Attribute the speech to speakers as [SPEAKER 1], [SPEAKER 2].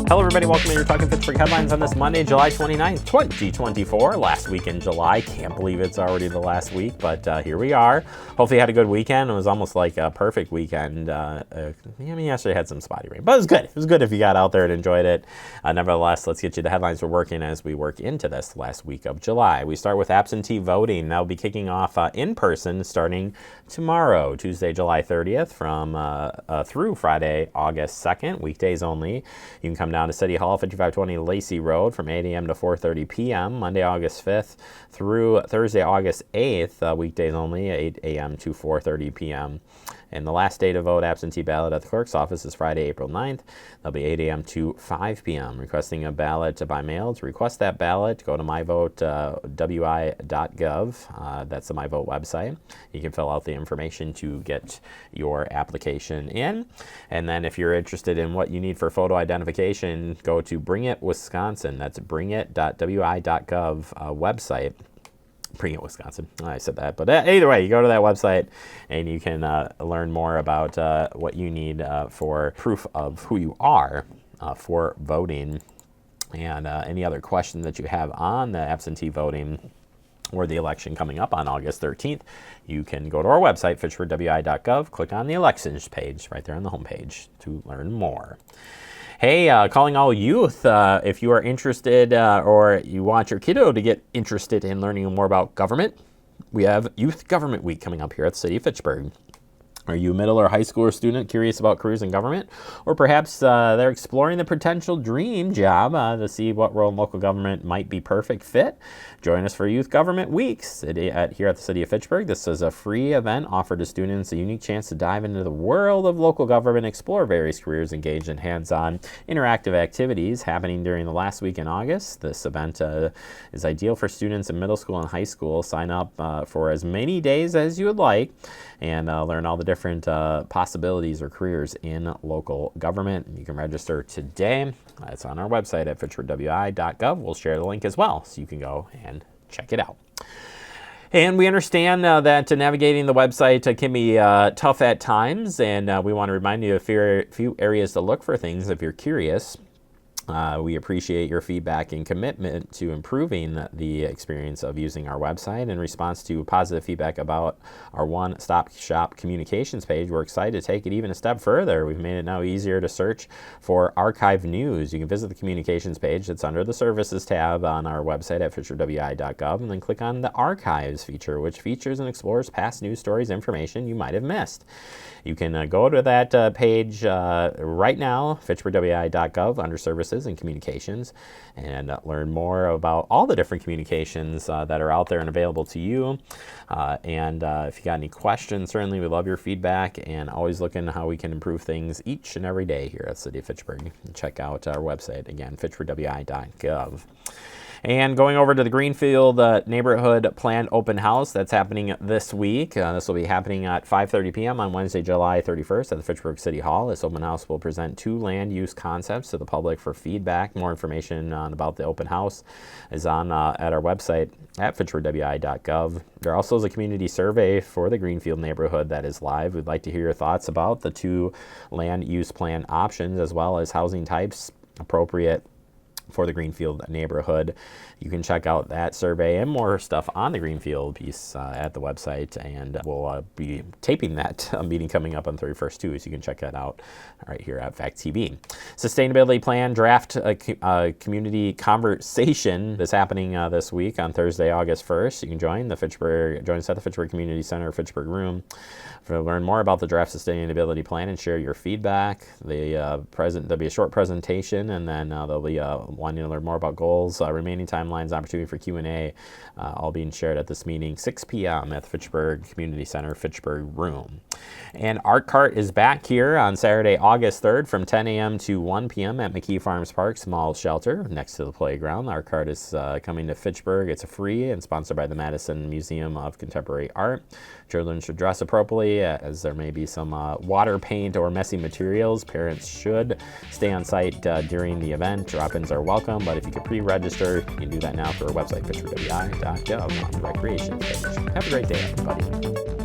[SPEAKER 1] Hello everybody, welcome to your Talking Fitchburg headlines on this Monday, July 29th, 2024. Last week in July. Can't believe it's already the last week, but here we are. Hopefully you had a good weekend. It was almost like a perfect weekend. Yesterday had some spotty rain, but it was good. It was good if you got out there and enjoyed it. Nevertheless, let's get you the headlines we're working as we work into this last week of July. We start with absentee voting. That'll be kicking off in person starting tomorrow, Tuesday, July 30th, from through Friday, August 2nd, weekdays only. You can come down to City Hall, 5520 Lacey Road from 8 a.m. to 4:30 p.m. Monday, August 5th through Thursday, August 8th, weekdays only, 8 a.m. to 4:30 p.m. And the last day to vote absentee ballot at the clerk's office is Friday, April 9th. That'll be 8 a.m. to 5 p.m. Requesting a ballot by mail. To request that ballot, go to myvote.wi.gov. That's the MyVote website. You can fill out the information to get your application in. And then if you're interested in what you need for photo identification, go to Bring It Wisconsin. That's bringit.wi.gov website. Bring It Wisconsin. I said that, but either way, you go to that website and you can learn more about what you need for proof of who you are for voting, and any other questions that you have on the absentee voting or the election coming up on August 13th, you can go to our website, fitchburgwi.gov, click on the elections page right there on the homepage to learn more. Hey, calling all youth, if you are interested or you want your kiddo to get interested in learning more about government, we have Youth Government Week coming up here at the City of Fitchburg. Are you a middle or high school student curious about careers in government? Or perhaps they're exploring the potential dream job to see what role in local government might be perfect fit? Join us for Youth Government Weeks here at the City of Fitchburg. This is a free event offered to students, a unique chance to dive into the world of local government, explore various careers, engage in hands-on interactive activities happening during the last week in August. This event is ideal for students in middle school and high school. Sign up for as many days as you would like and learn all the different possibilities or careers in local government. You can register today. It's on our website at fitchburgwi.gov. We'll share the link as well, so you can go and check it out. And we understand that navigating the website can be tough at times, and we want to remind you of a few areas to look for things if you're curious. We appreciate your feedback and commitment to improving the experience of using our website. In response to positive feedback about our one-stop shop communications page, we're excited to take it even a step further. We've made it now easier to search for archive news. You can visit the communications page that's under the services tab on our website at fitchburgwi.gov, and then click on the archives feature, which features and explores past news stories, information you might have missed. You can go to that page right now, fitchburgwi.gov, under services and communications, and learn more about all the different communications that are out there and available to you. If you got any questions, certainly we love your feedback, and always looking how we can improve things each and every day here at the City of Fitchburg. Check out our website, again, fitchburgwi.gov. And going over to the Greenfield neighborhood plan open house that's happening this week. This will be happening at 5:30 p.m. on Wednesday, July 31st at the Fitchburg City Hall. This open house will present 2 land use concepts to the public for feedback. More information about the open house is on at our website at fitchburgwi.gov. There also is a community survey for the Greenfield neighborhood that is live. We'd like to hear your thoughts about the 2 land use plan options, as well as housing types appropriate for the Greenfield neighborhood. You can check out that survey and more stuff on the Greenfield piece at the website, and we'll be taping that meeting coming up on 31st too, so you can check that out right here at Fact TV. Sustainability Plan Draft Community Conversation is happening this week on Thursday, August 1st. You can join us at the Fitchburg Community Center, Fitchburg Room, to learn more about the draft sustainability plan and share your feedback. There'll be a short presentation, and then they'll be wanting to learn more about goals, remaining timelines, opportunity for Q&A, all being shared at this meeting, 6 p.m. at the Fitchburg Community Center, Fitchburg Room. And Art Cart is back here on Saturday, August 3rd from 10 a.m. to 1 p.m. at McKee Farms Park Small Shelter next to the playground. Art Cart is coming to Fitchburg. It's free and sponsored by the Madison Museum of Contemporary Art. Children should dress appropriately, as there may be some water paint or messy materials. Parents should stay on site during the event. Drop-ins are welcome, but if you could pre-register, you can do that now through our website, fitchburgwi.gov, on the recreation page. Have a great day, everybody.